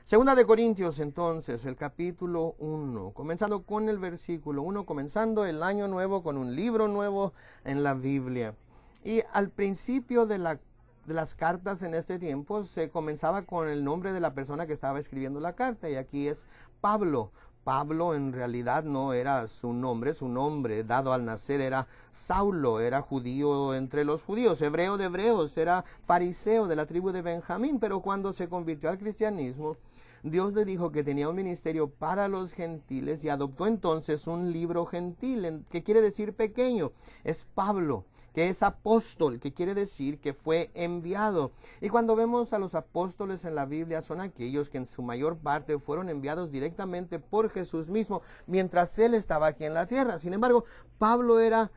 Segunda de Corintios, entonces, el capítulo 1, comenzando con el versículo 1, comenzando el año nuevo con un libro nuevo en la Biblia. Y al principio de las cartas en este tiempo se comenzaba con el nombre de la persona que estaba escribiendo la carta, y aquí es Pablo. Pablo en realidad no era su nombre dado al nacer era Saulo, era judío entre los judíos, hebreo de hebreos, era fariseo de la tribu de Benjamín, pero cuando se convirtió al cristianismo, Dios le dijo que tenía un ministerio para los gentiles y adoptó entonces un libro gentil, que quiere decir pequeño. Es Pablo, que es apóstol, que quiere decir que fue enviado. Y cuando vemos a los apóstoles en la Biblia, son aquellos que en su mayor parte fueron enviados directamente por Jesús mismo, mientras él estaba aquí en la tierra. Sin embargo, Pablo era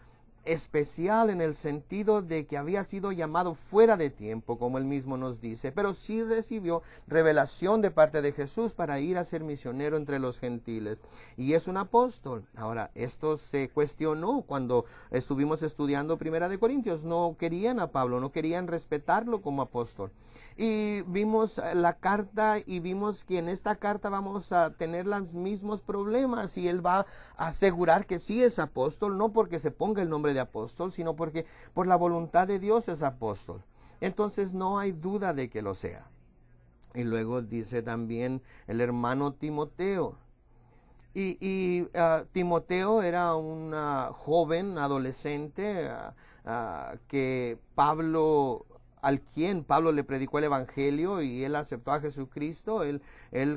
especial en el sentido de que había sido llamado fuera de tiempo, como él mismo nos dice, pero sí recibió revelación de parte de Jesús para ir a ser misionero entre los gentiles, y es un apóstol. Ahora, esto se cuestionó cuando estuvimos estudiando Primera de Corintios. No querían a Pablo, no querían respetarlo como apóstol, y vimos la carta y vimos que en esta carta vamos a tener los mismos problemas, y él va a asegurar que sí es apóstol, no porque se ponga el nombre de apóstol, sino porque por la voluntad de Dios es apóstol. Entonces no hay duda de que lo sea. Y luego dice también el hermano Timoteo. Timoteo era un joven adolescente al quien Pablo le predicó el evangelio, y él aceptó a Jesucristo. Él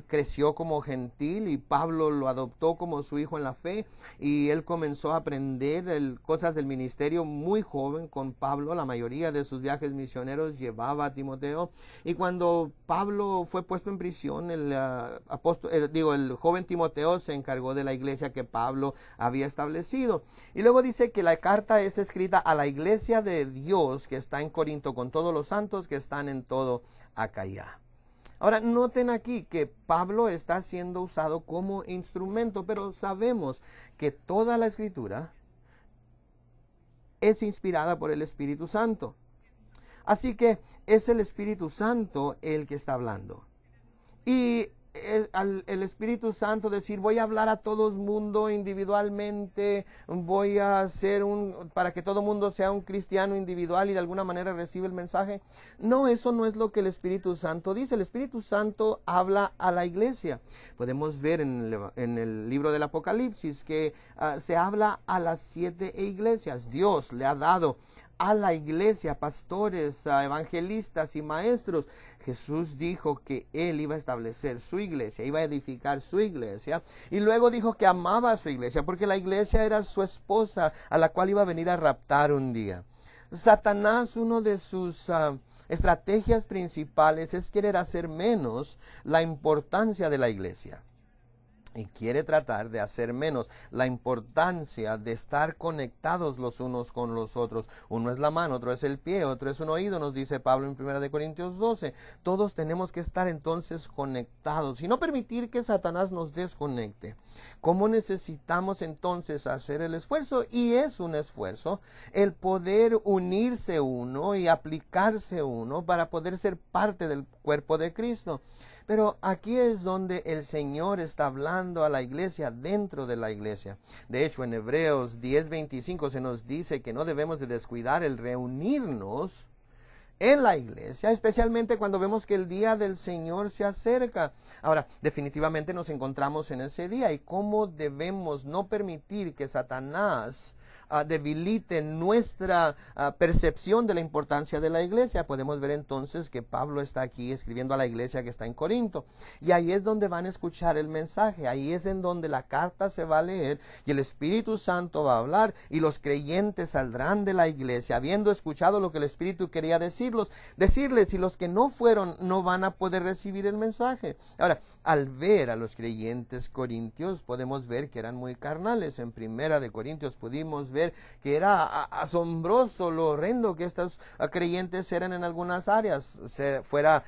creció como gentil y Pablo lo adoptó como su hijo en la fe, y él comenzó a aprender cosas del ministerio muy joven con Pablo. La mayoría de sus viajes misioneros llevaba a Timoteo, y cuando Pablo fue puesto en prisión, el joven Timoteo se encargó de la iglesia que Pablo había establecido. Y luego dice que la carta es escrita a la iglesia de Dios que está en Corinto, con todos los santos que están en todo Acaya. Ahora, noten aquí que Pablo está siendo usado como instrumento, pero sabemos que toda la escritura es inspirada por el Espíritu Santo. Así que es el Espíritu Santo el que está hablando. Y el Espíritu Santo decir, voy a hablar a todo el mundo individualmente, voy a hacer para que todo el mundo sea un cristiano individual y de alguna manera reciba el mensaje. No, eso no es lo que el Espíritu Santo dice. El Espíritu Santo habla a la iglesia. Podemos ver en el libro del Apocalipsis que se habla a las 7 iglesias. Dios le ha dado a la iglesia pastores, evangelistas y maestros. Jesús dijo que él iba a establecer su iglesia, iba a edificar su iglesia, y luego dijo que amaba a su iglesia porque la iglesia era su esposa, a la cual iba a venir a raptar un día. Satanás, uno de sus estrategias principales es querer hacer menos la importancia de la iglesia. Y quiere tratar de hacer menos la importancia de estar conectados los unos con los otros. Uno es la mano, otro es el pie, otro es un oído, nos dice Pablo en 1 Corintios 12. Todos tenemos que estar entonces conectados y no permitir que Satanás nos desconecte. ¿Cómo necesitamos entonces hacer el esfuerzo? Y es un esfuerzo el poder unirse uno y aplicarse uno para poder ser parte del cuerpo de Cristo. Pero aquí es donde el Señor está hablando a la iglesia dentro de la iglesia. De hecho, en Hebreos 10:25 se nos dice que no debemos de descuidar el reunirnos en la iglesia, especialmente cuando vemos que el día del Señor se acerca. Ahora, definitivamente nos encontramos en ese día, y cómo debemos no permitir que Satanás debilite nuestra percepción de la importancia de la iglesia. Podemos ver entonces que Pablo está aquí escribiendo a la iglesia que está en Corinto, y ahí es donde van a escuchar el mensaje, ahí es en donde la carta se va a leer y el Espíritu Santo va a hablar, y los creyentes saldrán de la iglesia habiendo escuchado lo que el Espíritu quería decirles, y los que no fueron no van a poder recibir el mensaje. Ahora, al ver a los creyentes corintios, podemos ver que eran muy carnales. En 1 Corintios pudimos ver ver que era asombroso lo horrendo que estos creyentes eran en algunas áreas, fuera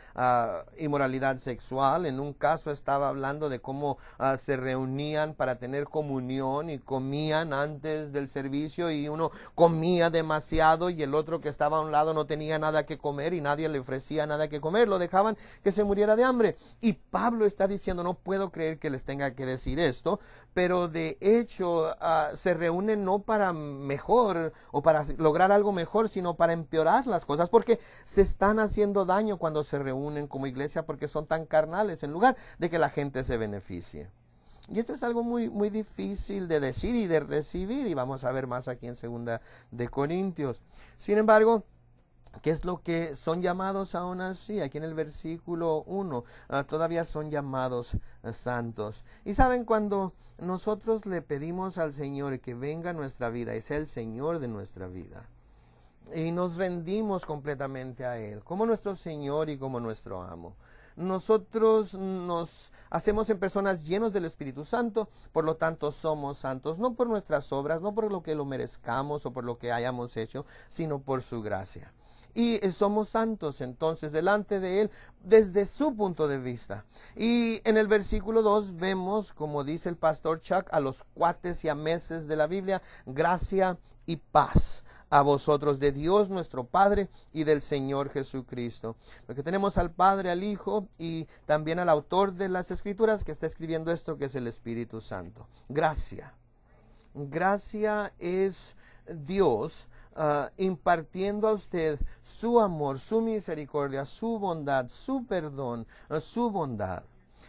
inmoralidad sexual. En un caso estaba hablando de cómo se reunían para tener comunión y comían antes del servicio, y uno comía demasiado y el otro que estaba a un lado no tenía nada que comer y nadie le ofrecía nada que comer, lo dejaban que se muriera de hambre. Y Pablo está diciendo, no puedo creer que les tenga que decir esto, pero de hecho se reúnen no para mejor o para lograr algo mejor, sino para empeorar las cosas, porque se están haciendo daño cuando se reúnen como iglesia, porque son tan carnales en lugar de que la gente se beneficie. Y esto es algo muy, muy difícil de decir y de recibir, y vamos a ver más aquí en 2 de Corintios. Sin embargo, ¿qué es lo que son llamados aún así? Aquí en el versículo 1, todavía son llamados santos. Y saben, cuando nosotros le pedimos al Señor que venga a nuestra vida y sea el Señor de nuestra vida, y nos rendimos completamente a Él, como nuestro Señor y como nuestro amo, nosotros nos hacemos en personas llenos del Espíritu Santo, por lo tanto somos santos, no por nuestras obras, no por lo que lo merezcamos o por lo que hayamos hecho, sino por su gracia. Y somos santos entonces delante de Él desde su punto de vista. Y en el versículo 2 vemos, como dice el pastor Chuck, a los cuates y ameses de la Biblia: gracia y paz a vosotros de Dios nuestro Padre y del Señor Jesucristo. Porque tenemos al Padre, al Hijo y también al autor de las Escrituras que está escribiendo esto, que es el Espíritu Santo. Gracia. Gracia es Dios impartiendo a usted su amor, su misericordia, su bondad, su perdón, su bondad.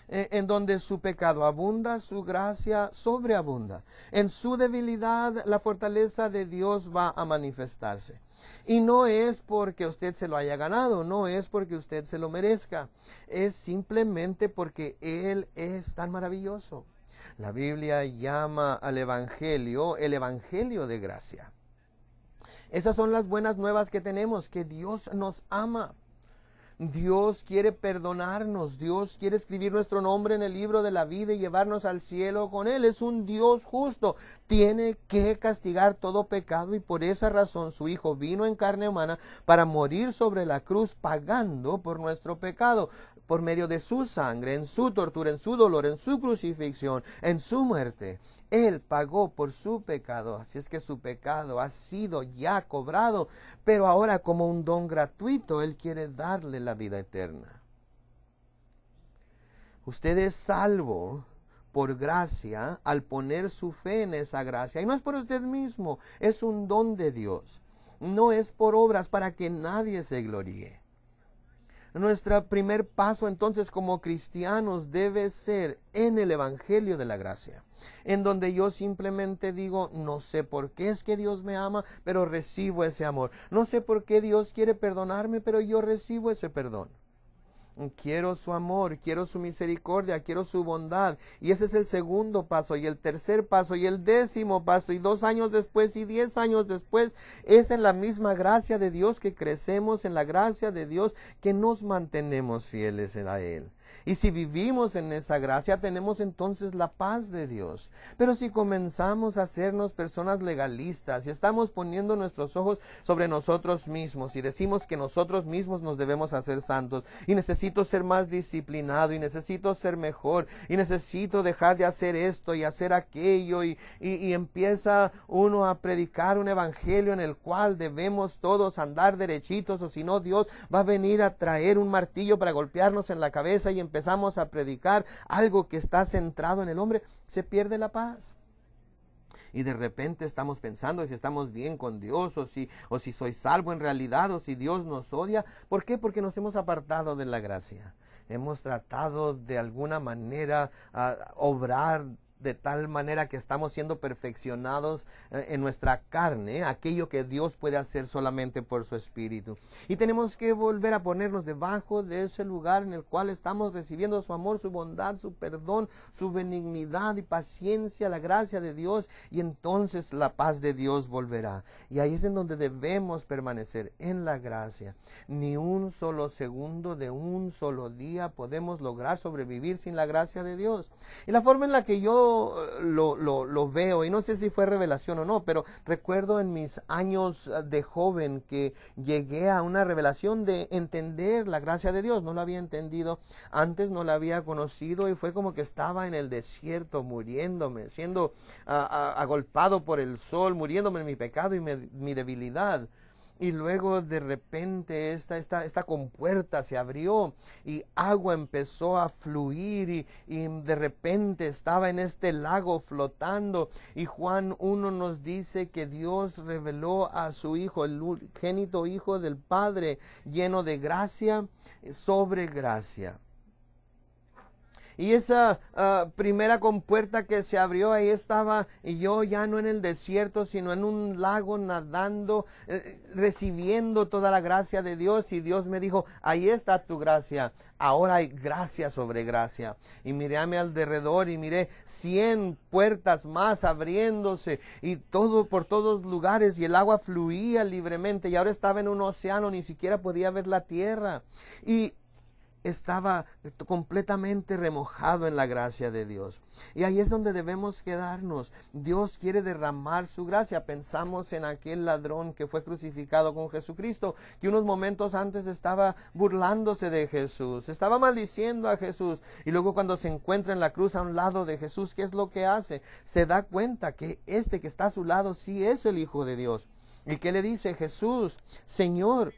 En donde su pecado abunda, su gracia sobreabunda. En su debilidad, la fortaleza de Dios va a manifestarse. Y no es porque usted se lo haya ganado, no es porque usted se lo merezca, es simplemente porque Él es tan maravilloso. La Biblia llama al Evangelio el Evangelio de gracia. Esas son las buenas nuevas que tenemos, que Dios nos ama. Dios quiere perdonarnos, Dios quiere escribir nuestro nombre en el libro de la vida y llevarnos al cielo con Él. Es un Dios justo, tiene que castigar todo pecado, y por esa razón su Hijo vino en carne humana para morir sobre la cruz, pagando por nuestro pecado, por medio de su sangre, en su tortura, en su dolor, en su crucifixión, en su muerte. Él pagó por su pecado, así es que su pecado ha sido ya cobrado, pero ahora como un don gratuito, Él quiere darle la vida eterna. Usted es salvo por gracia al poner su fe en esa gracia, y no es por usted mismo, es un don de Dios, no es por obras para que nadie se gloríe. Nuestro primer paso entonces como cristianos debe ser en el Evangelio de la gracia, en donde yo simplemente digo, no sé por qué es que Dios me ama, pero recibo ese amor. No sé por qué Dios quiere perdonarme, pero yo recibo ese perdón. Quiero su amor, quiero su misericordia, quiero su bondad. Y ese es el segundo paso, y el tercer paso, y el 10º paso, y 2 años después, y 10 años después. Es en la misma gracia de Dios que crecemos, en la gracia de Dios que nos mantenemos fieles a Él. Y si vivimos en esa gracia, tenemos entonces la paz de Dios. Pero si comenzamos a hacernos personas legalistas y estamos poniendo nuestros ojos sobre nosotros mismos y decimos que nosotros mismos nos debemos hacer santos, y necesito ser más disciplinado, y necesito ser mejor, y necesito dejar de hacer esto y hacer aquello, y empieza uno a predicar un evangelio en el cual debemos todos andar derechitos, o si no Dios va a venir a traer un martillo para golpearnos en la cabeza, y empezamos a predicar algo que está centrado en el hombre, se pierde la paz. Y de repente estamos pensando si estamos bien con Dios, o si soy salvo en realidad, o si Dios nos odia. ¿Por qué? Porque nos hemos apartado de la gracia. Hemos tratado de alguna manera obrar de tal manera que estamos siendo perfeccionados en nuestra carne, aquello que Dios puede hacer solamente por su Espíritu. Y tenemos que volver a ponernos debajo de ese lugar en el cual estamos recibiendo su amor, su bondad, su perdón, su benignidad y paciencia, la gracia de Dios, y entonces la paz de Dios volverá. Y ahí es en donde debemos permanecer, en la gracia. Ni un solo segundo de un solo día podemos lograr sobrevivir sin la gracia de Dios. Y la forma en la que yo lo veo, y no sé si fue revelación o no, pero recuerdo en mis años de joven que llegué a una revelación de entender la gracia de Dios. No lo había entendido antes, no la había conocido, y fue como que estaba en el desierto muriéndome, siendo agolpado por el sol, muriéndome en mi pecado y mi debilidad. Y luego de repente esta compuerta se abrió y agua empezó a fluir, y de repente estaba en este lago flotando. Y Juan 1 nos dice que Dios reveló a su Hijo, el unigénito Hijo del Padre, lleno de gracia sobre gracia. Y esa primera compuerta que se abrió, ahí estaba y yo ya no en el desierto, sino en un lago nadando, recibiendo toda la gracia de Dios. Y Dios me dijo, ahí está tu gracia, ahora hay gracia sobre gracia. Y miré a mi alrededor y miré 100 puertas más abriéndose, y todo por todos lugares, y el agua fluía libremente, y ahora estaba en un océano, ni siquiera podía ver la tierra. Y estaba completamente remojado en la gracia de Dios. Y ahí es donde debemos quedarnos. Dios quiere derramar su gracia. Pensamos en aquel ladrón que fue crucificado con Jesucristo, que unos momentos antes estaba burlándose de Jesús, estaba maldiciendo a Jesús, y luego cuando se encuentra en la cruz a un lado de Jesús, ¿qué es lo que hace? Se da cuenta que este que está a su lado sí es el Hijo de Dios. ¿Y qué le dice Jesús? Señor,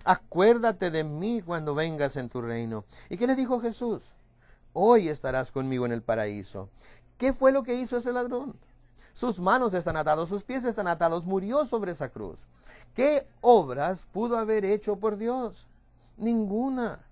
acuérdate de mí cuando vengas en tu reino. ¿Y qué le dijo Jesús? Hoy estarás conmigo en el paraíso. ¿Qué fue lo que hizo ese ladrón? Sus manos están atadas, sus pies están atados, murió sobre esa cruz. ¿Qué obras pudo haber hecho por Dios? Ninguna.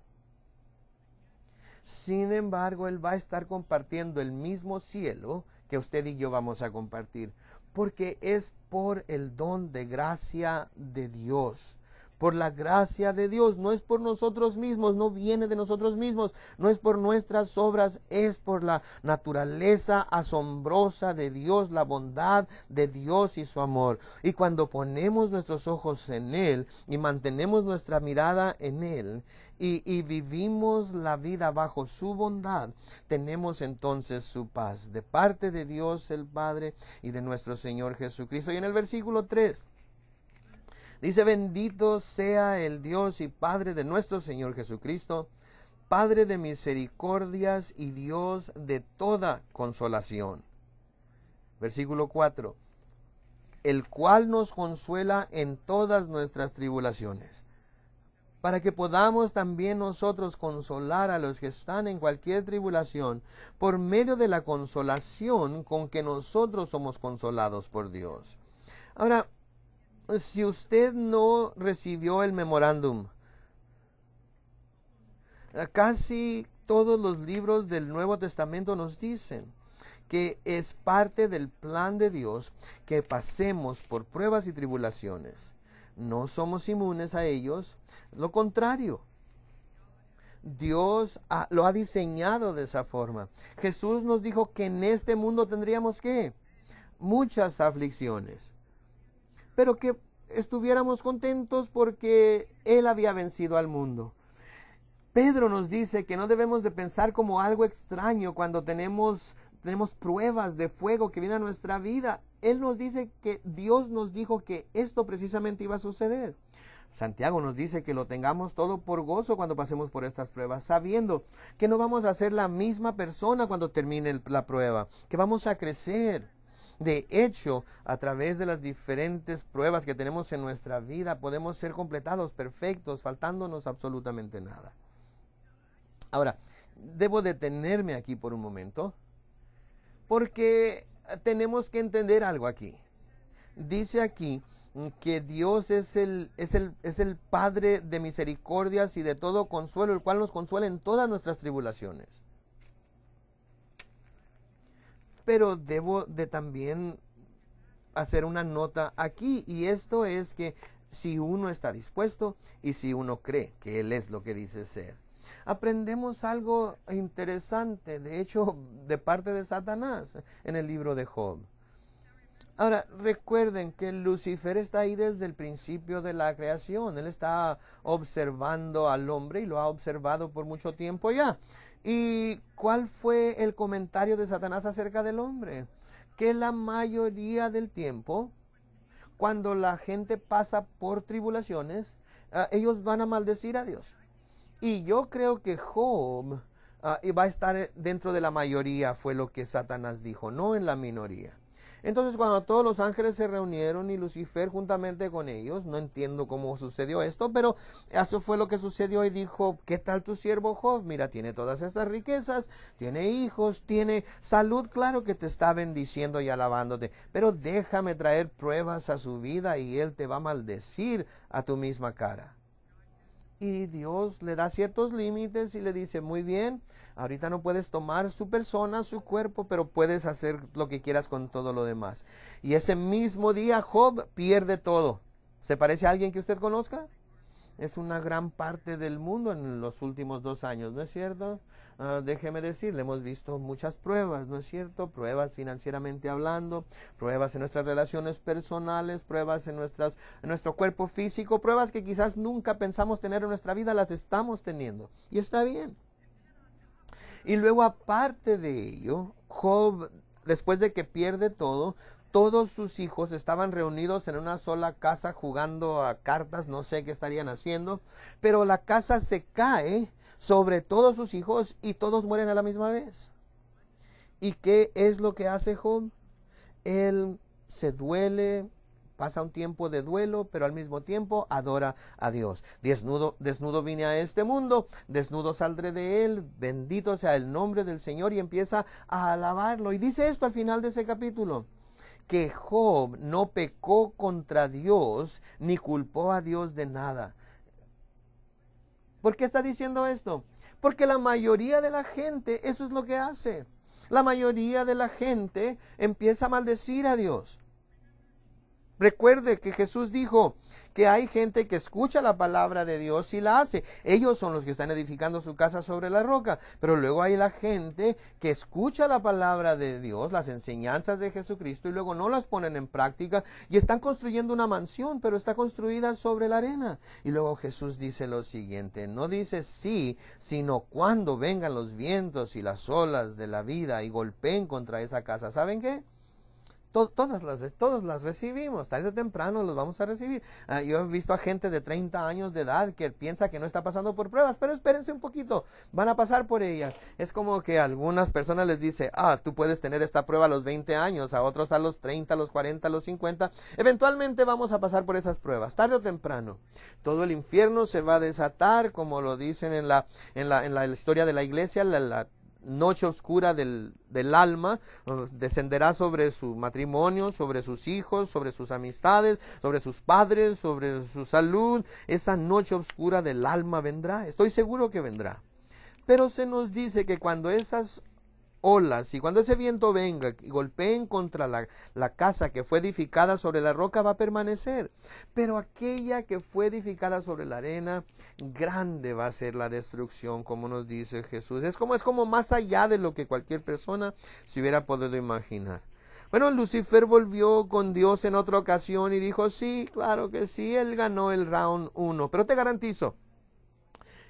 Sin embargo, Él va a estar compartiendo el mismo cielo que usted y yo vamos a compartir, porque es por el don de gracia de Dios. Por la gracia de Dios, no es por nosotros mismos, no viene de nosotros mismos, no es por nuestras obras, es por la naturaleza asombrosa de Dios, la bondad de Dios y su amor. Y cuando ponemos nuestros ojos en Él y mantenemos nuestra mirada en Él y vivimos la vida bajo su bondad, tenemos entonces su paz de parte de Dios el Padre y de nuestro Señor Jesucristo. Y en el versículo 3 dice, bendito sea el Dios y Padre de nuestro Señor Jesucristo, Padre de misericordias y Dios de toda consolación. Versículo 4, el cual nos consuela en todas nuestras tribulaciones, para que podamos también nosotros consolar a los que están en cualquier tribulación, por medio de la consolación con que nosotros somos consolados por Dios. Ahora, si usted no recibió el memorándum, casi todos los libros del Nuevo Testamento nos dicen que es parte del plan de Dios que pasemos por pruebas y tribulaciones. No somos inmunes a ellos, lo contrario. Dios lo ha diseñado de esa forma. Jesús nos dijo que en este mundo tendríamos ¿qué? Muchas aflicciones, pero que estuviéramos contentos porque Él había vencido al mundo. Pedro nos dice que no debemos de pensar como algo extraño cuando tenemos pruebas de fuego que vienen a nuestra vida. Él nos dice que Dios nos dijo que esto precisamente iba a suceder. Santiago nos dice que lo tengamos todo por gozo cuando pasemos por estas pruebas, sabiendo que no vamos a ser la misma persona cuando termine la prueba, que vamos a crecer. De hecho, a través de las diferentes pruebas que tenemos en nuestra vida, podemos ser completados, perfectos, faltándonos absolutamente nada. Ahora, debo detenerme aquí por un momento, porque tenemos que entender algo aquí. Dice aquí que Dios es el Padre de misericordias y de todo consuelo, el cual nos consuela en todas nuestras tribulaciones. Pero debo de también hacer una nota aquí, y esto es que si uno está dispuesto y si uno cree que Él es lo que dice ser. Aprendemos algo interesante, de hecho, de parte de Satanás en el libro de Job. Ahora, recuerden que Lucifer está ahí desde el principio de la creación. Él está observando al hombre y lo ha observado por mucho tiempo ya. ¿Y cuál fue el comentario de Satanás acerca del hombre? Que la mayoría del tiempo, cuando la gente pasa por tribulaciones, ellos van a maldecir a Dios. Y yo creo que Job va a estar dentro de la mayoría, fue lo que Satanás dijo, no en la minoría. Entonces, cuando todos los ángeles se reunieron y Lucifer juntamente con ellos, no entiendo cómo sucedió esto, pero eso fue lo que sucedió y dijo, ¿qué tal tu siervo Job? Mira, tiene todas estas riquezas, tiene hijos, tiene salud, claro que te está bendiciendo y alabándote, pero déjame traer pruebas a su vida y él te va a maldecir a tu misma cara. Y Dios le da ciertos límites y le dice, muy bien, ahorita no puedes tomar su persona, su cuerpo, pero puedes hacer lo que quieras con todo lo demás. Y ese mismo día Job pierde todo. ¿Se parece a alguien que usted conozca? Es una gran parte del mundo en los últimos 2 años, ¿no es cierto? Déjeme decirle, hemos visto muchas pruebas, ¿no es cierto? Pruebas financieramente hablando, pruebas en nuestras relaciones personales, pruebas en nuestro cuerpo físico, pruebas que quizás nunca pensamos tener en nuestra vida, las estamos teniendo. Y está bien. Y luego, aparte de ello, Job, después de que pierde todo, todos sus hijos estaban reunidos en una sola casa jugando a cartas, no sé qué estarían haciendo, pero la casa se cae sobre todos sus hijos y todos mueren a la misma vez. ¿Y qué es lo que hace Job? Él se duele, pasa un tiempo de duelo, pero al mismo tiempo adora a Dios. Desnudo vine a este mundo, desnudo saldré de él, bendito sea el nombre del Señor, y empieza a alabarlo. Y dice esto al final de ese capítulo, que Job no pecó contra Dios ni culpó a Dios de nada. ¿Por qué está diciendo esto? Porque la mayoría de la gente eso es lo que hace. La mayoría de la gente empieza a maldecir a Dios. Recuerde que Jesús dijo que hay gente que escucha la palabra de Dios y la hace. Ellos son los que están edificando su casa sobre la roca. Pero luego hay la gente que escucha la palabra de Dios, las enseñanzas de Jesucristo, y luego no las ponen en práctica y están construyendo una mansión, pero está construida sobre la arena. Y luego Jesús dice lo siguiente, no dice sí, sino cuando vengan los vientos y las olas de la vida y golpeen contra esa casa. ¿Saben qué? Todas las recibimos, tarde o temprano los vamos a recibir. Yo he visto a gente de 30 años de edad que piensa que no está pasando por pruebas, pero espérense un poquito, van a pasar por ellas. Es como que a algunas personas les dice, tú puedes tener esta prueba a los 20 años, a otros a los 30, a los 40, a los 50. Eventualmente vamos a pasar por esas pruebas, tarde o temprano. Todo el infierno se va a desatar, como lo dicen en la historia de la iglesia, la noche oscura del alma descenderá sobre su matrimonio, sobre sus hijos, sobre sus amistades, sobre sus padres, sobre su salud. Esa noche oscura del alma vendrá, estoy seguro que vendrá. Pero se nos dice que cuando esas olas y cuando ese viento venga y golpeen contra la casa que fue edificada sobre la roca, va a permanecer, pero aquella que fue edificada sobre la arena, grande va a ser la destrucción, como nos dice Jesús. Es como más allá de lo que cualquier persona se hubiera podido imaginar. Bueno, Lucifer volvió con Dios en otra ocasión y dijo, sí, claro que sí, él ganó el round 1, pero te garantizo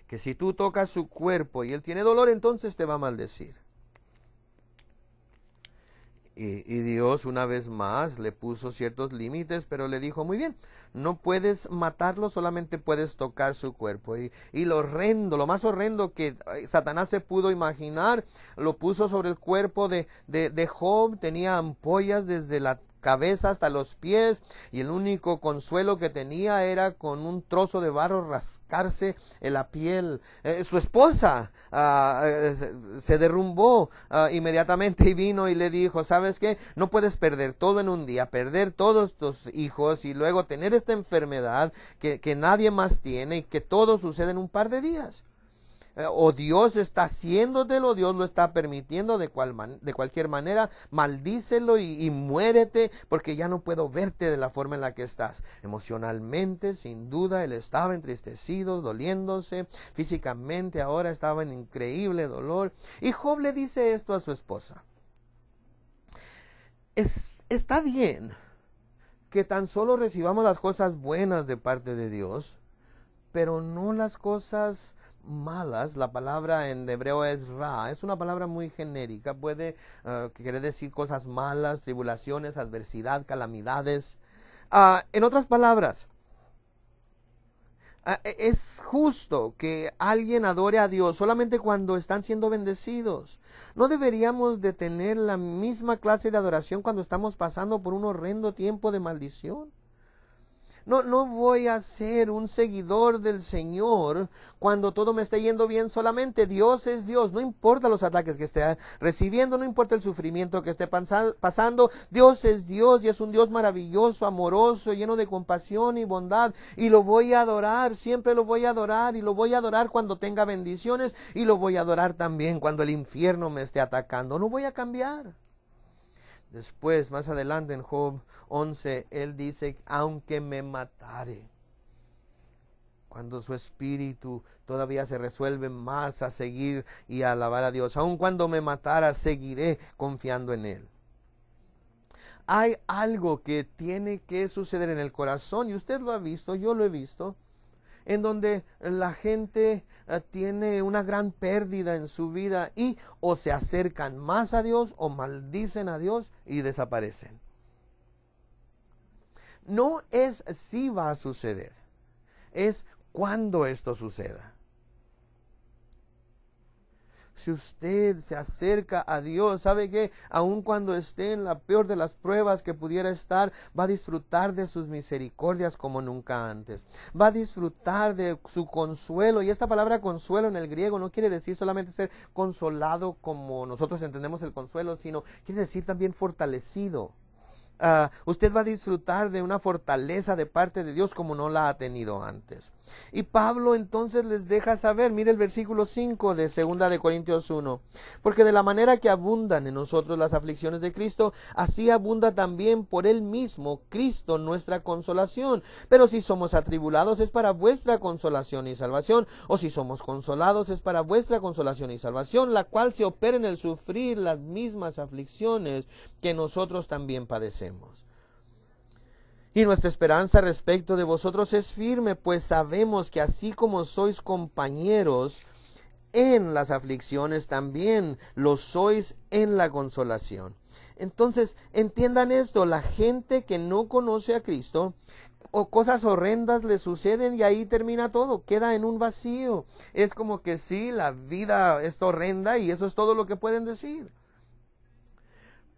que si tú tocas su cuerpo y él tiene dolor, entonces te va a maldecir. Y Dios una vez más le puso ciertos límites, pero le dijo, muy bien, no puedes matarlo, solamente puedes tocar su cuerpo. Y lo más horrendo que Satanás se pudo imaginar, lo puso sobre el cuerpo de Job. Tenía ampollas desde la cabeza hasta los pies, y el único consuelo que tenía era con un trozo de barro rascarse en la piel. Su esposa se derrumbó inmediatamente y vino y le dijo, ¿sabes qué? No puedes perder todo en un día, perder todos tus hijos y luego tener esta enfermedad que nadie más tiene y que todo sucede en un par de días. O Dios está haciéndotelo, Dios lo está permitiendo de cualquier manera, maldícelo y muérete, porque ya no puedo verte de la forma en la que estás. Emocionalmente, sin duda, él estaba entristecido, doliéndose, físicamente ahora estaba en increíble dolor. Y Job le dice esto a su esposa. Es Está bien que tan solo recibamos las cosas buenas de parte de Dios, pero no las cosas malas. La palabra en hebreo es ra, es una palabra muy genérica, puede querer decir cosas malas, tribulaciones, adversidad, calamidades. En otras palabras, es justo que alguien adore a Dios solamente cuando están siendo bendecidos. No deberíamos de tener la misma clase de adoración cuando estamos pasando por un horrendo tiempo de maldición. No voy a ser un seguidor del Señor cuando todo me esté yendo bien solamente. Dios es Dios, no importa los ataques que esté recibiendo, no importa el sufrimiento que esté pasando. Dios es Dios y es un Dios maravilloso, amoroso, lleno de compasión y bondad. Y lo voy a adorar, siempre lo voy a adorar, y lo voy a adorar cuando tenga bendiciones, y lo voy a adorar también cuando el infierno me esté atacando. No voy a cambiar. Después, más adelante en Job 11, él dice, aunque me matare, cuando su espíritu todavía se resuelve más a seguir y a alabar a Dios, aun cuando me matara, seguiré confiando en Él. Hay algo que tiene que suceder en el corazón, y usted lo ha visto, yo lo he visto, en donde la gente tiene una gran pérdida en su vida y o se acercan más a Dios o maldicen a Dios y desaparecen. No es si va a suceder, es cuando esto suceda. Si usted se acerca a Dios, ¿sabe qué? Aun cuando esté en la peor de las pruebas que pudiera estar, va a disfrutar de sus misericordias como nunca antes. Va a disfrutar de su consuelo. Y esta palabra consuelo en el griego no quiere decir solamente ser consolado como nosotros entendemos el consuelo, sino quiere decir también fortalecido. Usted va a disfrutar de una fortaleza de parte de Dios como no la ha tenido antes. Y Pablo entonces les deja saber, mire el versículo 5 de 2 de Corintios 1, porque de la manera que abundan en nosotros las aflicciones de Cristo, así abunda también por él mismo Cristo nuestra consolación. Pero si somos atribulados es para vuestra consolación y salvación, o si somos consolados es para vuestra consolación y salvación, la cual se opera en el sufrir las mismas aflicciones que nosotros también padecemos. Y nuestra esperanza respecto de vosotros es firme, pues sabemos que así como sois compañeros en las aflicciones, también lo sois en la consolación. Entonces, entiendan esto, la gente que no conoce a Cristo, o cosas horrendas le suceden y ahí termina todo, queda en un vacío. Es como que sí, la vida es horrenda y eso es todo lo que pueden decir.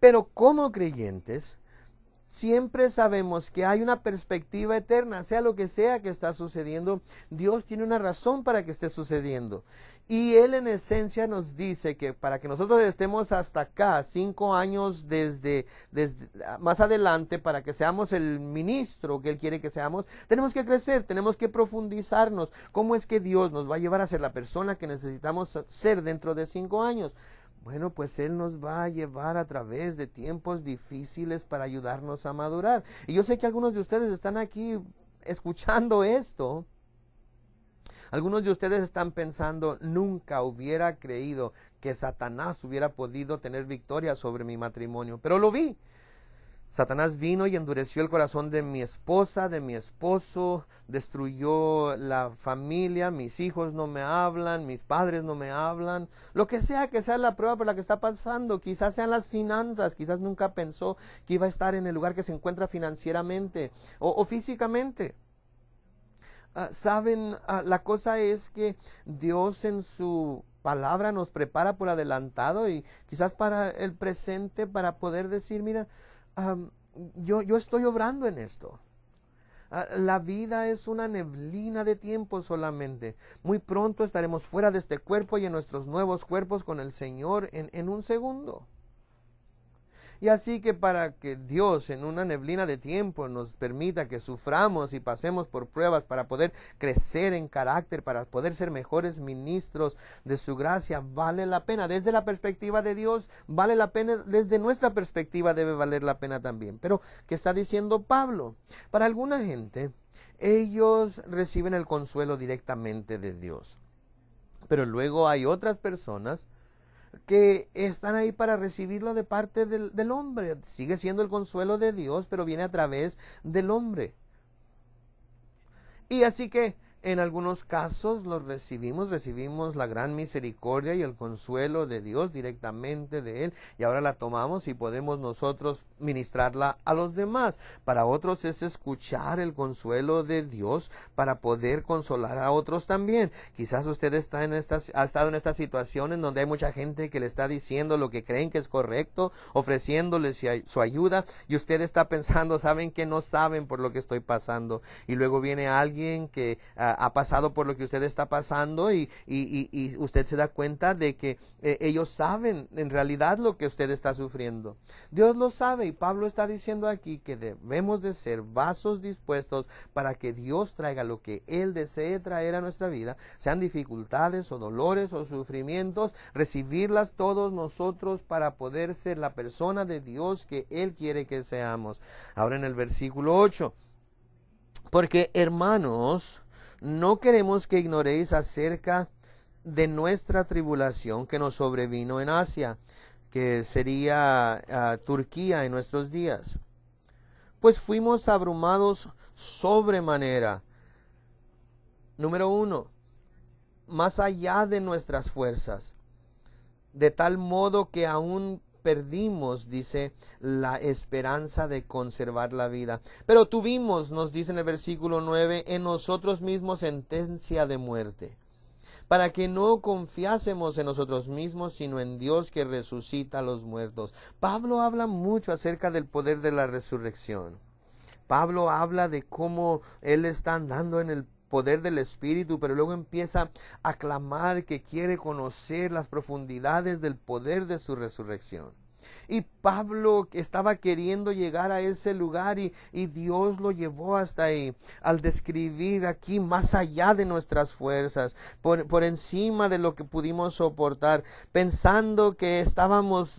Pero como creyentes, siempre sabemos que hay una perspectiva eterna, sea lo que sea que está sucediendo, Dios tiene una razón para que esté sucediendo. Y Él en esencia nos dice que para que nosotros estemos hasta acá, 5 años desde más adelante, para que seamos el ministro que Él quiere que seamos, tenemos que crecer, tenemos que profundizarnos. ¿Cómo es que Dios nos va a llevar a ser la persona que necesitamos ser dentro de 5 años? Bueno, pues Él nos va a llevar a través de tiempos difíciles para ayudarnos a madurar. Y yo sé que algunos de ustedes están aquí escuchando esto. Algunos de ustedes están pensando, nunca hubiera creído que Satanás hubiera podido tener victoria sobre mi matrimonio. Pero lo vi. Satanás vino y endureció el corazón de mi esposa, de mi esposo, destruyó la familia, mis hijos no me hablan, mis padres no me hablan, lo que sea la prueba por la que está pasando, quizás sean las finanzas, quizás nunca pensó que iba a estar en el lugar que se encuentra financieramente o físicamente. Saben, la cosa es que Dios en su palabra nos prepara por adelantado y quizás para el presente, para poder decir, mira, yo estoy obrando en esto. La vida es una neblina de tiempo solamente. Muy pronto estaremos fuera de este cuerpo y en nuestros nuevos cuerpos con el Señor en un segundo. Y así que para que Dios en una neblina de tiempo nos permita que suframos y pasemos por pruebas para poder crecer en carácter, para poder ser mejores ministros de su gracia, vale la pena. Desde la perspectiva de Dios vale la pena, desde nuestra perspectiva debe valer la pena también. Pero, ¿qué está diciendo Pablo? Para alguna gente, ellos reciben el consuelo directamente de Dios. Pero luego hay otras personas que están ahí para recibirlo de parte del hombre. Sigue siendo el consuelo de Dios, pero viene a través del hombre. Y así que en algunos casos los recibimos la gran misericordia y el consuelo de Dios directamente de Él, y ahora la tomamos y podemos nosotros ministrarla a los demás. Para otros es escuchar el consuelo de Dios para poder consolar a otros también. Quizás usted ha estado en estas situaciones donde hay mucha gente que le está diciendo lo que creen que es correcto, ofreciéndole su ayuda, y usted está pensando, saben que no saben por lo que estoy pasando, y luego viene alguien que ha pasado por lo que usted está pasando y usted se da cuenta de que ellos saben en realidad lo que usted está sufriendo. Dios lo sabe, y Pablo está diciendo aquí que debemos de ser vasos dispuestos para que Dios traiga lo que Él desee traer a nuestra vida, sean dificultades o dolores o sufrimientos, recibirlas todos nosotros para poder ser la persona de Dios que Él quiere que seamos. Ahora en el versículo 8, porque hermanos, no queremos que ignoréis acerca de nuestra tribulación que nos sobrevino en Asia, que sería Turquía en nuestros días. Pues fuimos abrumados sobremanera. Número 1, más allá de nuestras fuerzas, de tal modo que aún perdimos, dice, la esperanza de conservar la vida. Pero tuvimos, nos dice en el versículo 9, en nosotros mismos sentencia de muerte, para que no confiásemos en nosotros mismos, sino en Dios que resucita a los muertos. Pablo habla mucho acerca del poder de la resurrección. Pablo habla de cómo él está andando en el poder del Espíritu, pero luego empieza a clamar que quiere conocer las profundidades del poder de su resurrección. Y Pablo estaba queriendo llegar a ese lugar y Dios lo llevó hasta ahí, al describir aquí más allá de nuestras fuerzas, por encima de lo que pudimos soportar, pensando que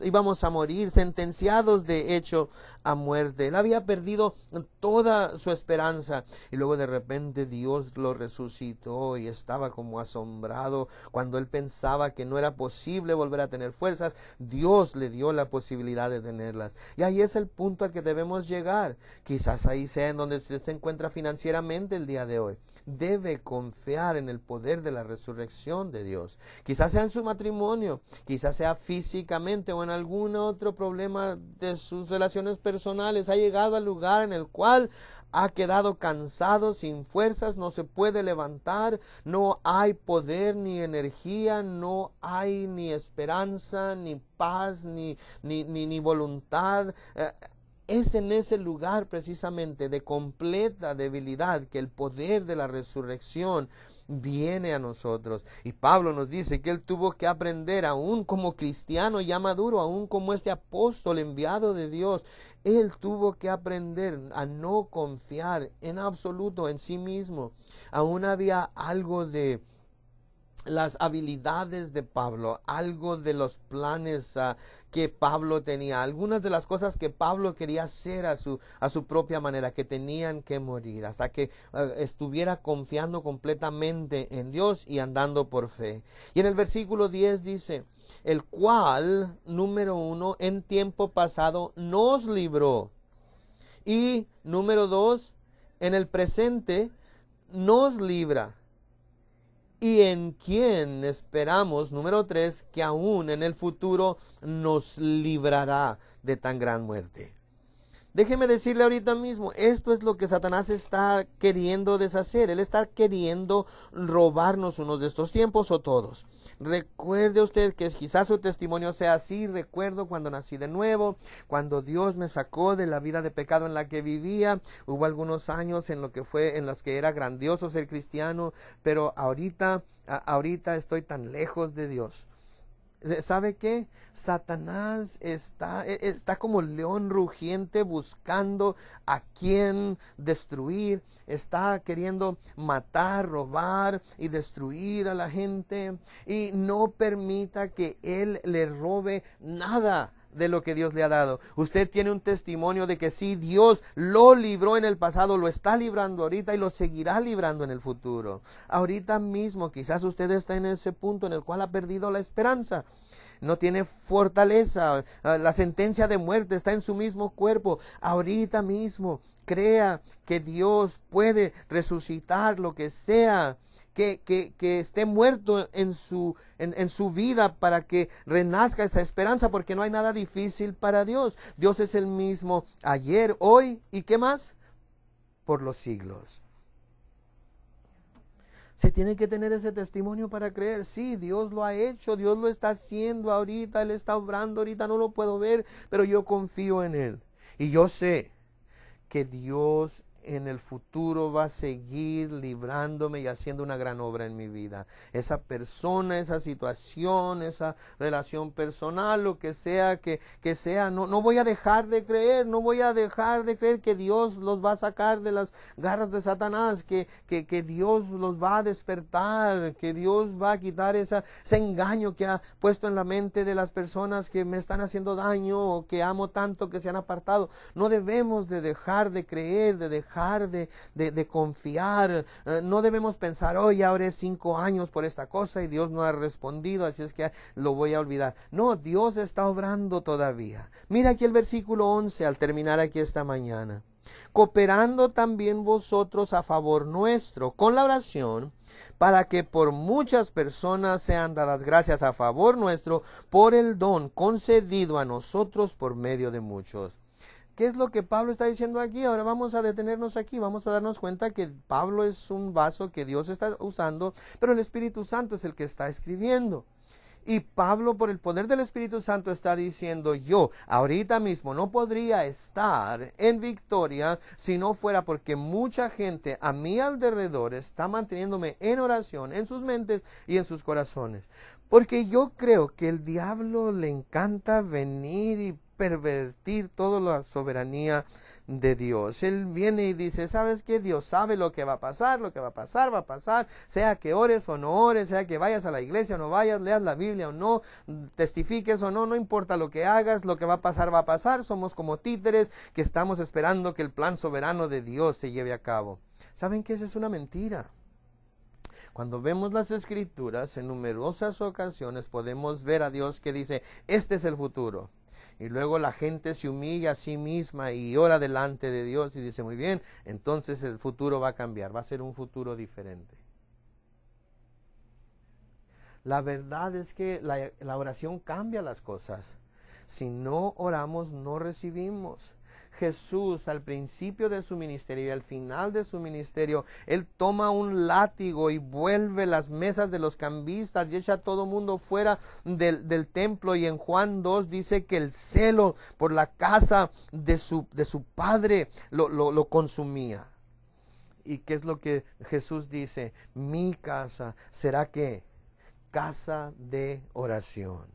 íbamos a morir, sentenciados de hecho a muerte. Él había perdido toda su esperanza, y luego de repente Dios lo resucitó, y estaba como asombrado cuando él pensaba que no era posible volver a tener fuerzas. Dios le dio la posibilidad de tenerlas, y ahí es el punto al que debemos llegar. Quizás ahí sea en donde usted se encuentra financieramente el día de hoy. Debe confiar en el poder de la resurrección de Dios. Quizás sea en su matrimonio, quizás sea físicamente o en algún otro problema de sus relaciones personales. Ha llegado al lugar en el cual ha quedado cansado, sin fuerzas, no se puede levantar, no hay poder ni energía, no hay ni esperanza, ni paz, ni voluntad. Es en ese lugar precisamente de completa debilidad que el poder de la resurrección viene a nosotros. Y Pablo nos dice que él tuvo que aprender, aún como cristiano ya maduro, aún como este apóstol enviado de Dios, él tuvo que aprender a no confiar en absoluto en sí mismo. Aún había algo de las habilidades de Pablo, algo de los planes que Pablo tenía, algunas de las cosas que Pablo quería hacer a su propia manera, que tenían que morir hasta que estuviera confiando completamente en Dios y andando por fe. Y en el versículo 10 dice, el cual, número 1, en tiempo pasado nos libró, y número 2, en el presente nos libra, y en quien esperamos, número 3, que aún en el futuro nos librará de tan gran muerte. Déjeme decirle ahorita mismo, esto es lo que Satanás está queriendo deshacer. Él está queriendo robarnos uno de estos tiempos o todos. Recuerde usted que quizás su testimonio sea así. Recuerdo cuando nací de nuevo, cuando Dios me sacó de la vida de pecado en la que vivía. Hubo algunos años en los que era grandioso ser cristiano, pero ahorita estoy tan lejos de Dios. ¿Sabe qué? Satanás está como león rugiente buscando a quien destruir. Está queriendo matar, robar y destruir a la gente. Y no permita que él le robe nada de lo que Dios le ha dado. Usted tiene un testimonio de que sí, Dios lo libró en el pasado, lo está librando ahorita y lo seguirá librando en el futuro. Ahorita mismo quizás usted está en ese punto en el cual ha perdido la esperanza. No tiene fortaleza, la sentencia de muerte está en su mismo cuerpo. Ahorita mismo crea que Dios puede resucitar lo que sea que esté muerto en su vida para que renazca esa esperanza, porque no hay nada difícil para Dios. Dios es el mismo ayer, hoy y ¿qué más? Por los siglos. Se tiene que tener ese testimonio para creer. Sí, Dios lo ha hecho, Dios lo está haciendo ahorita, Él está obrando ahorita, no lo puedo ver, pero yo confío en Él. Y yo sé que Dios en el futuro va a seguir librándome y haciendo una gran obra en mi vida. Esa persona, esa situación, esa relación personal, lo que sea que sea, no voy a dejar de creer, no voy a dejar de creer que Dios los va a sacar de las garras de Satanás, que Dios los va a despertar, que Dios va a quitar ese engaño que ha puesto en la mente de las personas que me están haciendo daño o que amo tanto que se han apartado. No debemos de dejar de creer, de dejar de confiar. No debemos pensar, ya oré 5 años por esta cosa y Dios no ha respondido, así es que lo voy a olvidar. No, Dios está obrando todavía. Mira aquí el versículo 11 al terminar aquí esta mañana. Cooperando también vosotros a favor nuestro con la oración, para que por muchas personas sean dadas gracias a favor nuestro por el don concedido a nosotros por medio de muchos. ¿Qué es lo que Pablo está diciendo aquí? Ahora vamos a detenernos aquí, vamos a darnos cuenta que Pablo es un vaso que Dios está usando, pero el Espíritu Santo es el que está escribiendo. Y Pablo, por el poder del Espíritu Santo, está diciendo, yo ahorita mismo no podría estar en victoria si no fuera porque mucha gente a mi alrededor está manteniéndome en oración, en sus mentes y en sus corazones. Porque yo creo que el diablo le encanta venir y pervertir toda la soberanía de Dios. Él viene y dice, ¿sabes qué? Dios sabe lo que va a pasar, lo que va a pasar, sea que ores o no ores, sea que vayas a la iglesia o no vayas, leas la Biblia o no, testifiques o no, no importa lo que hagas, lo que va a pasar, somos como títeres que estamos esperando que el plan soberano de Dios se lleve a cabo. ¿Saben qué? Esa es una mentira. Cuando vemos las Escrituras, en numerosas ocasiones podemos ver a Dios que dice, este es el futuro. Y luego la gente se humilla a sí misma y ora delante de Dios y dice, muy bien, entonces el futuro va a cambiar, va a ser un futuro diferente. La verdad es que la oración cambia las cosas. Si no oramos, no recibimos. Jesús al principio de su ministerio y al final de su ministerio, Él toma un látigo y vuelve las mesas de los cambistas y echa a todo mundo fuera del templo. Y en Juan 2 dice que el celo por la casa de su padre lo consumía. ¿Y qué es lo que Jesús dice? Mi casa será ¿qué? Casa de oración.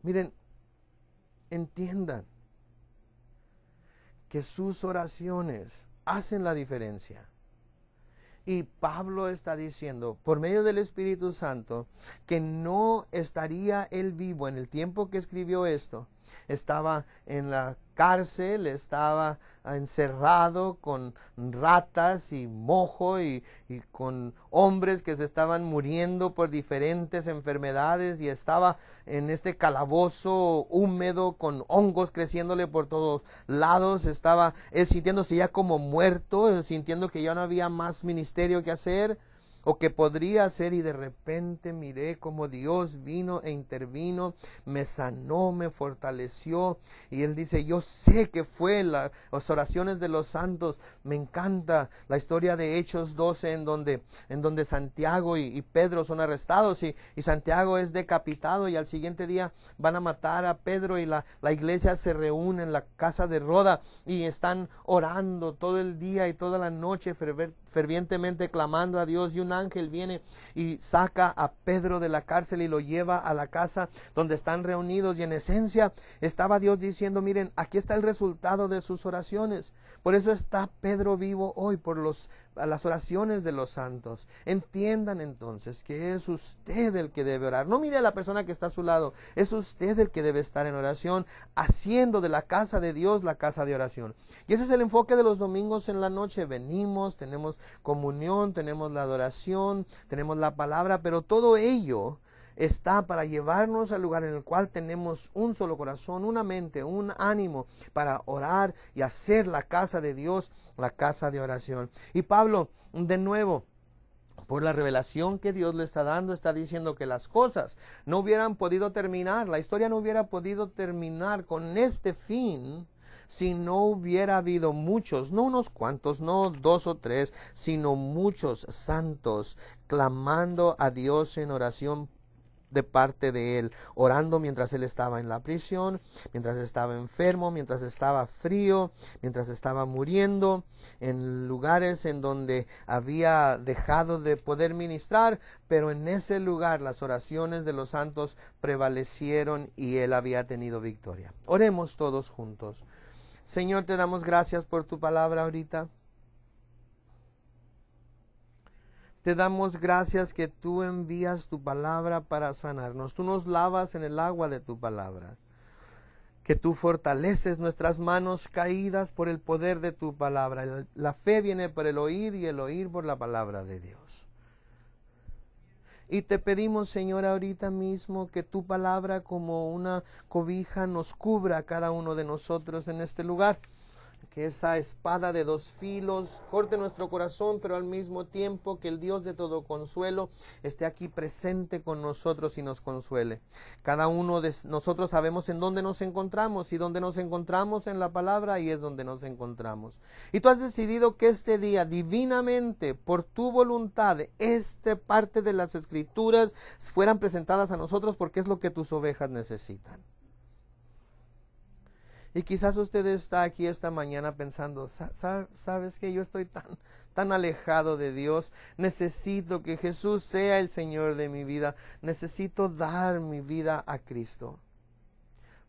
Miren, entiendan que sus oraciones hacen la diferencia. Y Pablo está diciendo, por medio del Espíritu Santo, que no estaría él vivo en el tiempo que escribió esto. Estaba en la cárcel, estaba encerrado con ratas y mojo y con hombres que se estaban muriendo por diferentes enfermedades y estaba en este calabozo húmedo con hongos creciéndole por todos lados. Estaba él sintiéndose ya como muerto, sintiendo que ya no había más ministerio que hacer o que podría hacer, y de repente miré como Dios vino e intervino, me sanó, me fortaleció. Y él dice, yo sé que fue las oraciones de los santos. Me encanta la historia de Hechos 12 en donde Santiago y Pedro son arrestados y Santiago es decapitado, y al siguiente día van a matar a Pedro, y la iglesia se reúne en la casa de Roda y están orando todo el día y toda la noche fervientemente clamando a Dios. Y un ángel viene y saca a Pedro de la cárcel y lo lleva a la casa donde están reunidos, y en esencia estaba Dios diciendo, miren, aquí está el resultado de sus oraciones. Por eso está Pedro vivo hoy, por los a las oraciones de los santos. Entiendan entonces que es usted el que debe orar. No mire a la persona que está a su lado. Es usted el que debe estar en oración, haciendo de la casa de Dios la casa de oración. Y ese es el enfoque de los domingos en la noche. Venimos, tenemos comunión, tenemos la adoración, tenemos la palabra, pero todo ello está para llevarnos al lugar en el cual tenemos un solo corazón, una mente, un ánimo para orar y hacer la casa de Dios, la casa de oración. Y Pablo, de nuevo, por la revelación que Dios le está dando, está diciendo que las cosas no hubieran podido terminar, la historia no hubiera podido terminar con este fin si no hubiera habido muchos, no unos cuantos, no 2 o 3, sino muchos santos clamando a Dios en oración de parte de él, orando mientras él estaba en la prisión, mientras estaba enfermo, mientras estaba frío, mientras estaba muriendo, en lugares en donde había dejado de poder ministrar, pero en ese lugar las oraciones de los santos prevalecieron y él había tenido victoria. Oremos todos juntos. Señor, te damos gracias por tu palabra ahorita. Te damos gracias que tú envías tu palabra para sanarnos. Tú nos lavas en el agua de tu palabra. Que tú fortaleces nuestras manos caídas por el poder de tu palabra. La fe viene por el oír y el oír por la palabra de Dios. Y te pedimos, Señor, ahorita mismo que tu palabra como una cobija nos cubra a cada uno de nosotros en este lugar. Que esa espada de 2 filos corte nuestro corazón, pero al mismo tiempo que el Dios de todo consuelo esté aquí presente con nosotros y nos consuele. Cada uno de nosotros sabemos en dónde nos encontramos, y donde nos encontramos en la palabra, y es donde nos encontramos. Y tú has decidido que este día, divinamente, por tu voluntad, esta parte de las Escrituras fueran presentadas a nosotros, porque es lo que tus ovejas necesitan. Y quizás usted está aquí esta mañana pensando, ¿sabes que yo estoy tan alejado de Dios? Necesito que Jesús sea el Señor de mi vida. Necesito dar mi vida a Cristo.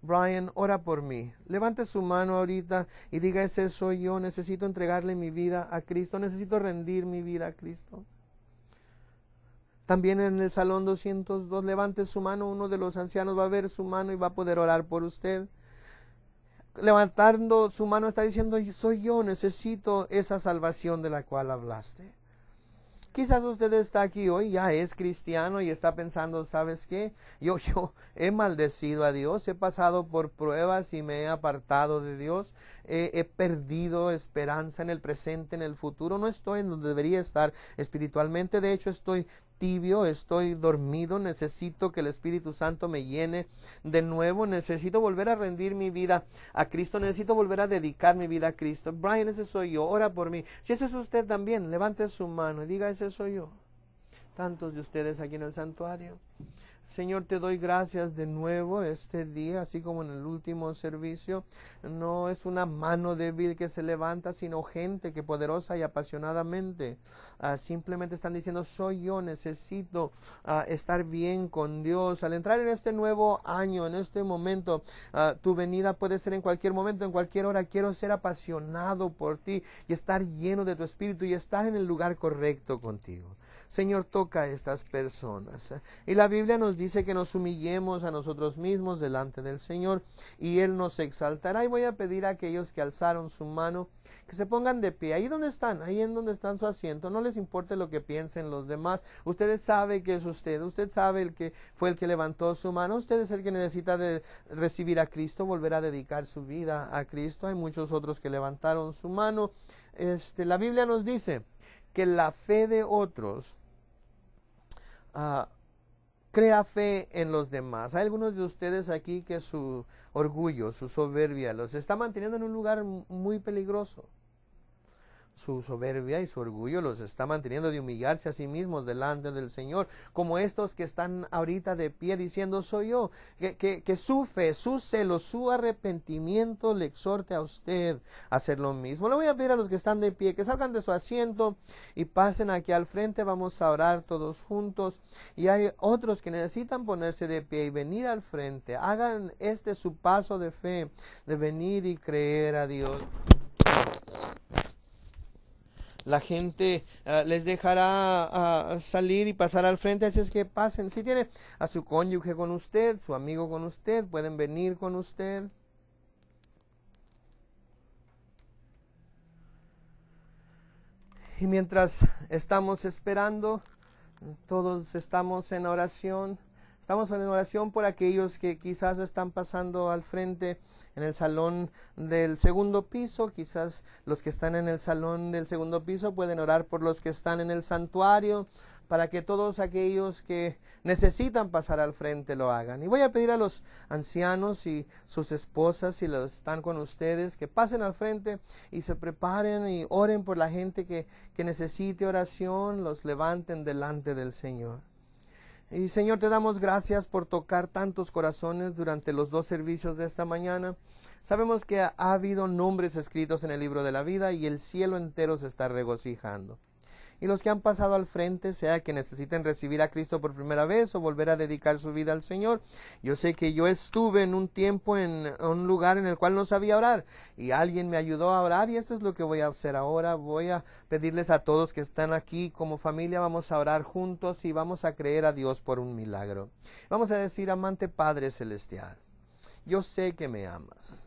Brian, ora por mí. Levante su mano ahorita y diga, ese soy yo. Necesito entregarle mi vida a Cristo. Necesito rendir mi vida a Cristo. También en el salón 202, levante su mano. Uno de los ancianos va a ver su mano y va a poder orar por usted. Levantando su mano está diciendo, soy yo, necesito esa salvación de la cual hablaste. Quizás usted está aquí hoy, ya es cristiano y está pensando, ¿sabes qué? Yo he maldecido a Dios, he pasado por pruebas y me he apartado de Dios, he perdido esperanza en el presente, en el futuro, no estoy en donde debería estar espiritualmente, de hecho estoy tibio, estoy dormido, necesito que el Espíritu Santo me llene de nuevo, necesito volver a rendir mi vida a Cristo, necesito volver a dedicar mi vida a Cristo. Brian, ese soy yo, ora por mí. Si ese es usted también, levante su mano y diga, ese soy yo. Tantos de ustedes aquí en el santuario. Señor, te doy gracias de nuevo este día, así como en el último servicio. No es una mano débil que se levanta, sino gente que poderosa y apasionadamente simplemente están diciendo, soy yo, necesito estar bien con Dios. Al entrar en este nuevo año, en este momento, tu venida puede ser en cualquier momento, en cualquier hora. Quiero ser apasionado por ti y estar lleno de tu espíritu y estar en el lugar correcto contigo. Señor, toca a estas personas. Y la Biblia nos dice que nos humillemos a nosotros mismos delante del Señor y Él nos exaltará. Y voy a pedir a aquellos que alzaron su mano que se pongan de pie. Ahí donde están, ahí en donde están su asiento. No les importe lo que piensen los demás. Usted sabe que es usted. Usted sabe el que fue el que levantó su mano. Usted es el que necesita de recibir a Cristo, volver a dedicar su vida a Cristo. Hay muchos otros que levantaron su mano. La Biblia nos dice que la fe de otros crea fe en los demás. Hay algunos de ustedes aquí que su orgullo, su soberbia los está manteniendo en un lugar muy peligroso. Su soberbia y su orgullo los está manteniendo de humillarse a sí mismos delante del Señor, como estos que están ahorita de pie diciendo, soy yo. Que su fe, su celo, su arrepentimiento le exhorte a usted a hacer lo mismo. Le voy a pedir a los que están de pie que salgan de su asiento y pasen aquí al frente. Vamos a orar todos juntos. Y hay otros que necesitan ponerse de pie y venir al frente. Hagan su paso de fe, de venir y creer a Dios. la gente les dejará salir y pasar al frente, así es que pasen. Si tiene a su cónyuge con usted, su amigo con usted, pueden venir con usted. Y mientras estamos esperando, todos estamos en oración. Estamos en oración por aquellos que quizás están pasando al frente en el salón del segundo piso. Quizás los que están en el salón del segundo piso pueden orar por los que están en el santuario, para que todos aquellos que necesitan pasar al frente lo hagan. Y voy a pedir a los ancianos y sus esposas, si los están con ustedes, que pasen al frente y se preparen y oren por la gente que necesite oración, los levanten delante del Señor. Y Señor, te damos gracias por tocar tantos corazones durante los 2 servicios de esta mañana. Sabemos que ha habido nombres escritos en el libro de la vida y el cielo entero se está regocijando. Y los que han pasado al frente, sea que necesiten recibir a Cristo por primera vez o volver a dedicar su vida al Señor. Yo sé que yo estuve en un tiempo en un lugar en el cual no sabía orar y alguien me ayudó a orar, y esto es lo que voy a hacer ahora. Voy a pedirles a todos que están aquí como familia, vamos a orar juntos y vamos a creer a Dios por un milagro. Vamos a decir: amante Padre Celestial, yo sé que me amas.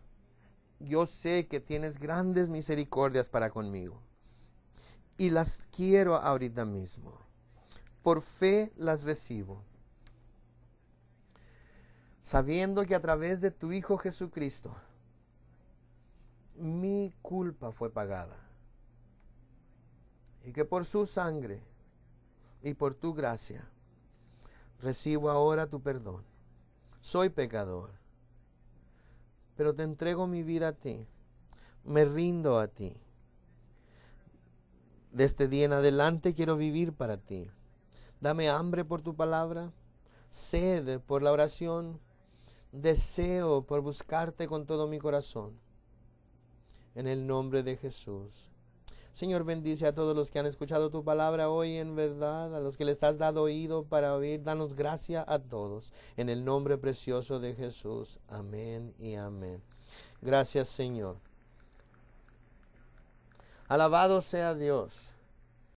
Yo sé que tienes grandes misericordias para conmigo. Y las quiero ahorita mismo. Por fe las recibo, sabiendo que a través de tu Hijo Jesucristo, mi culpa fue pagada. Y que por su sangre y por tu gracia, recibo ahora tu perdón. Soy pecador, pero te entrego mi vida a ti. Me rindo a ti. De este día en adelante quiero vivir para ti. Dame hambre por tu palabra, sed por la oración, deseo por buscarte con todo mi corazón. En el nombre de Jesús. Señor, bendice a todos los que han escuchado tu palabra hoy en verdad, a los que les has dado oído para oír. Danos gracia a todos. En el nombre precioso de Jesús. Amén y amén. Gracias, Señor. Alabado sea Dios.